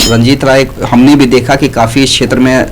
रंजीत राय हमने भी देखा कि काफ़ी क्षेत्र में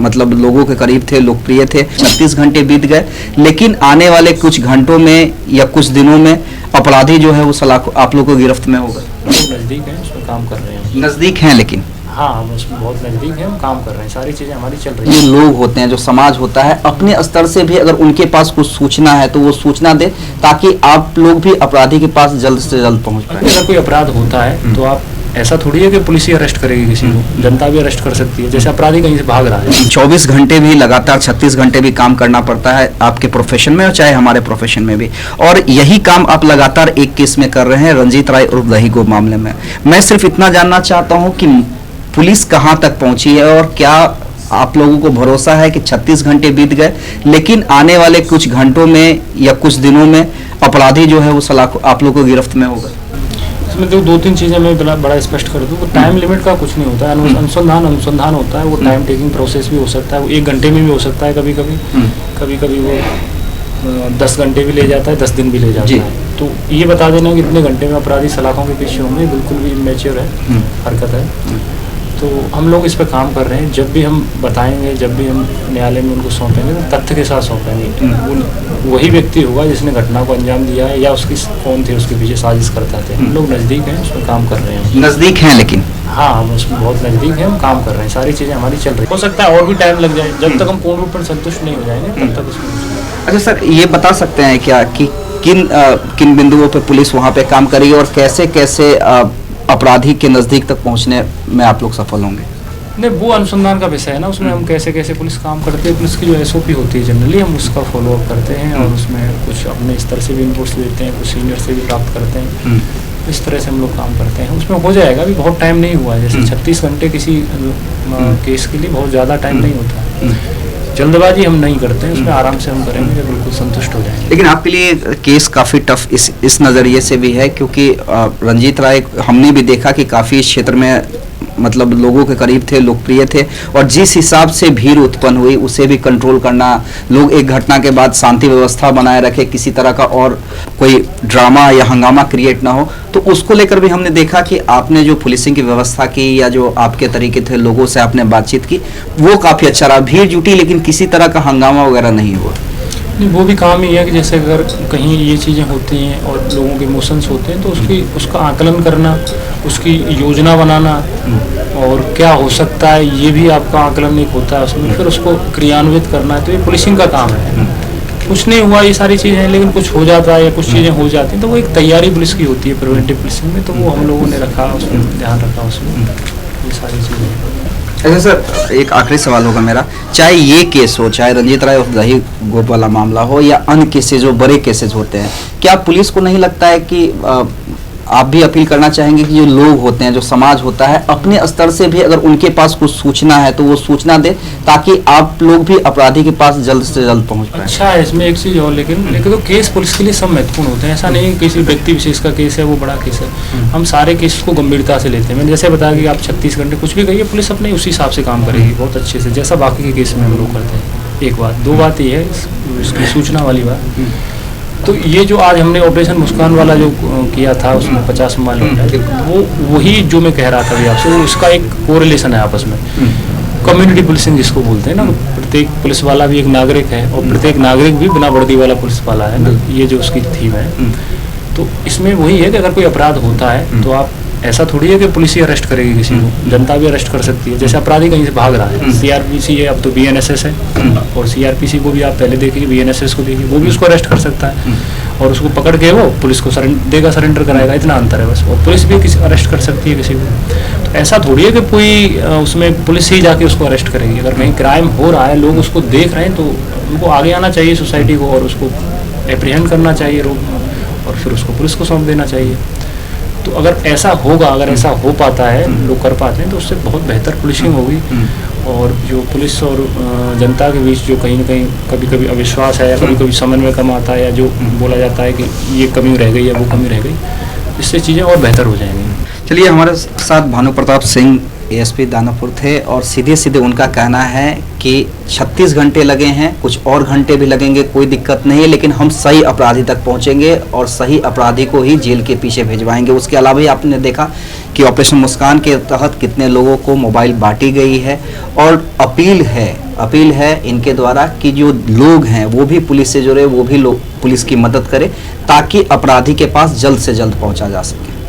मतलब लोगों के करीब थे, लोकप्रिय थे। 36 घंटे बीत गए, लेकिन आने वाले कुछ घंटों में या कुछ दिनों में अपराधी जो है वो सलाखों आप लोगों को गिरफ्त में होगा। नज़दीक हैं, उसमें काम कर रहे हैं। नज़दीक हैं, लेकिन हाँ, हम उसमें बहुत नज़दीक हैं, हम काम कर रहे हैं, सारी चीज़ें हमारी चल रही ये हैं। लोग होते हैं, जो समाज होता है, अपने स्तर से भी अगर उनके पास कुछ सूचना है तो वो सूचना दे, ताकि आप लोग भी अपराधी के पास जल्द से जल्द पहुंच पाए। अगर कोई अपराध होता है तो आप ऐसा थोड़ी है कि पुलिस ही अरेस्ट करेगी किसी को, जनता भी अरेस्ट कर सकती है। जैसे अपराधी कहीं से भाग रहा है, 24 घंटे भी लगातार 36 घंटे भी काम करना पड़ता है आपके प्रोफेशन में और चाहे हमारे प्रोफेशन में भी, और यही काम आप लगातार एक केस में कर रहे हैं, रंजीत राय उर्फ दही गोप मामले में। मैं सिर्फ इतना जानना चाहता हूं कि पुलिस कहां तक पहुंची है और क्या आप लोगों को भरोसा है कि 36 घंटे बीत गए, लेकिन आने वाले कुछ घंटों में या कुछ दिनों में अपराधी जो है वो सलाखों आप लोगों को गिरफ्त में होगा। इसमें तो 2-3 चीज़ें मैं बड़ा स्पष्ट कर दूँ। टाइम लिमिट का कुछ नहीं होता है, अनुसंधान होता है। वो टाइम टेकिंग प्रोसेस भी हो सकता है, वो 1 घंटे में भी हो सकता है, कभी कभी वो 10 घंटे भी ले जाता है, 10 दिन भी ले जाता है। तो ये बता देना कि इतने घंटे में अपराधी सलाखों के पीछे होंगे, बिल्कुल भी इमेच्योर है, हरकत है। तो हम लोग इस पर काम कर रहे हैं। जब भी हम बताएंगे, जब भी हम न्यायालय में उनको सौंपेंगे तो तथ्य के साथ सौंपेंगे। वही व्यक्ति होगा जिसने घटना को अंजाम दिया है, या उसकी कौन थे उसके पीछे साजिश करता थे। हम लोग नज़दीक हैं, उसमें काम कर रहे हैं। नज़दीक हैं, लेकिन हाँ, हम उसमें बहुत नज़दीक हैं, हम काम कर रहे हैं, सारी चीज़ें हमारी चल रही है। हो सकता है और भी टाइम लग जाए, जब तक हम पूर्ण रूप में संतुष्ट नहीं हो जाएंगे तब तक उसमें। अच्छा सर, ये बता सकते हैं क्या कि किन बिंदुओं पे पुलिस वहाँ पे काम करेगी और कैसे कैसे अपराधी के नज़दीक तक पहुँचने में आप लोग सफल होंगे? नहीं, वो अनुसंधान का विषय है ना, उसमें हम कैसे कैसे पुलिस काम करती है, पुलिस की जो SOP होती है जनरली हम उसका फॉलोअप करते हैं, और उसमें कुछ अपने स्तर से भी इनपुट्स देते हैं, कुछ सीनियर से भी प्राप्त करते हैं। इस तरह से हम लोग काम करते हैं। उसमें हो जाएगा, अभी बहुत टाइम नहीं हुआ है। जैसे 36 घंटे किसी केस के लिए बहुत ज़्यादा टाइम नहीं होता है। जल्दबाजी हम नहीं करते हैं, उसमें आराम से हम करेंगे जब बिल्कुल संतुष्ट हो जाएंगे। लेकिन आपके लिए केस काफ़ी टफ इस नज़रिए से भी है, क्योंकि रंजीत राय हमने भी देखा कि काफ़ी क्षेत्र में मतलब लोगों के करीब थे, लोकप्रिय थे, और जिस हिसाब से भीड़ उत्पन्न हुई उसे भी कंट्रोल करना, लोग एक घटना के बाद शांति व्यवस्था बनाए रखे, किसी तरह का और कोई ड्रामा या हंगामा क्रिएट ना हो, तो उसको लेकर भी हमने देखा कि आपने जो पुलिसिंग की व्यवस्था की या जो आपके तरीके थे, लोगों से आपने बातचीत की, वो काफ़ी अच्छा रहा। भीड़ जुटी लेकिन किसी तरह का हंगामा वगैरह नहीं हुआ। नहीं, वो भी काम ही है कि जैसे अगर कहीं ये चीज़ें होती हैं और लोगों के इमोशंस होते हैं तो उसका आकलन करना, उसकी योजना बनाना, और क्या हो सकता है ये भी आपका आकलन एक होता है उसमें, फिर उसको क्रियान्वित करना है। तो ये पुलिसिंग का काम है। कुछ नहीं हुआ ये सारी चीज़ें, लेकिन कुछ हो जाता है या कुछ चीज़ें हो जाती हैं तो वो एक तैयारी पुलिस की होती है प्रिवेंटिव पुलिसिंग में, तो वो हम लोगों ने रखा, उसमें ध्यान रखा, उसमें ये सारी चीज़ें। अच्छा सर, एक आखिरी सवाल होगा मेरा, चाहे ये केस हो, चाहे रंजीत राय और दही गोप वाला मामला हो या अन्य केसेज जो बड़े केसेज होते हैं, क्या पुलिस को नहीं लगता है कि आप भी अपील करना चाहेंगे कि जो लोग होते हैं, जो समाज होता है, अपने स्तर से भी अगर उनके पास कुछ सूचना है तो वो सूचना दे, ताकि आप लोग भी अपराधी के पास जल्द से जल्द पहुंच पाए? अच्छा है, इसमें एक चीज़ और, लेकिन तो केस पुलिस के लिए सब महत्वपूर्ण होते हैं। ऐसा नहीं किसी व्यक्ति विशेष का केस है वो बड़ा केस है, हम सारे केस को गंभीरता से लेते हैं। मैंने जैसे बताया कि आप 36 घंटे कुछ भी कहिए, पुलिस अपने उसी हिसाब से काम करेगी बहुत अच्छे से, जैसा बाकी के केस में हम लोग करते हैं। एक बात, 2 बात ये है इसकी सूचना वाली बात। तो ये जो आज हमने ऑपरेशन मुस्कान वाला जो किया था, उसमें 50 मामले, वो वही जो मैं कह रहा था अभी आपसे, वो उसका एक कोरिलेशन है आपस में। कम्युनिटी पुलिसिंग जिसको बोलते हैं ना, प्रत्येक पुलिस वाला भी एक नागरिक है और प्रत्येक नागरिक भी बिना वर्दी वाला पुलिस वाला है ना, ये जो उसकी थीम है। तो इसमें वही है कि अगर कोई अपराध होता है तो आप ऐसा थोड़ी है कि पुलिस ही अरेस्ट करेगी किसी को, जनता भी अरेस्ट कर सकती है। जैसे अपराधी कहीं से भाग रहा है, CRPC है, अब तो BNSS है, और CRPC को भी आप पहले देखिए, BNSS को देखिए, वो भी उसको अरेस्ट कर सकता है, और उसको पकड़ के वो पुलिस को सरेंडर कराएगा, इतना अंतर है बस। और पुलिस भी किसी अरेस्ट कर सकती है किसी को, तो ऐसा थोड़ी है कि कोई उसमें पुलिस ही जाके उसको अरेस्ट करेगी। अगर कहीं क्राइम हो रहा है, लोग उसको देख रहे हैं, तो उनको आगे आना चाहिए सोसाइटी को, और उसको एप्रीहेंड करना चाहिए और फिर उसको पुलिस को सौंप देना चाहिए। तो अगर ऐसा होगा, अगर ऐसा हो पाता है, लोग कर पाते हैं, तो उससे बहुत बेहतर पुलिसिंग होगी। और जो पुलिस और जनता के बीच जो कहीं ना कहीं कभी कभी अविश्वास है या कभी कभी समन्वय कम आता है, या जो बोला जाता है कि ये कमी रह गई या वो कमी रह गई, इससे चीज़ें और बेहतर हो जाएंगी। चलिए, हमारे साथ भानु प्रताप सिंह एएसपी दानापुर थे और सीधे सीधे उनका कहना है कि 36 घंटे लगे हैं, कुछ और घंटे भी लगेंगे, कोई दिक्कत नहीं है, लेकिन हम सही अपराधी तक पहुंचेंगे और सही अपराधी को ही जेल के पीछे भिजवाएंगे। उसके अलावा ही आपने देखा कि ऑपरेशन मुस्कान के तहत कितने लोगों को मोबाइल बांटी गई है और अपील है इनके द्वारा कि जो लोग हैं वो भी पुलिस से जुड़े, वो भी लोग पुलिस की मदद करें ताकि अपराधी के पास जल्द से जल्द पहुंचा जा सके।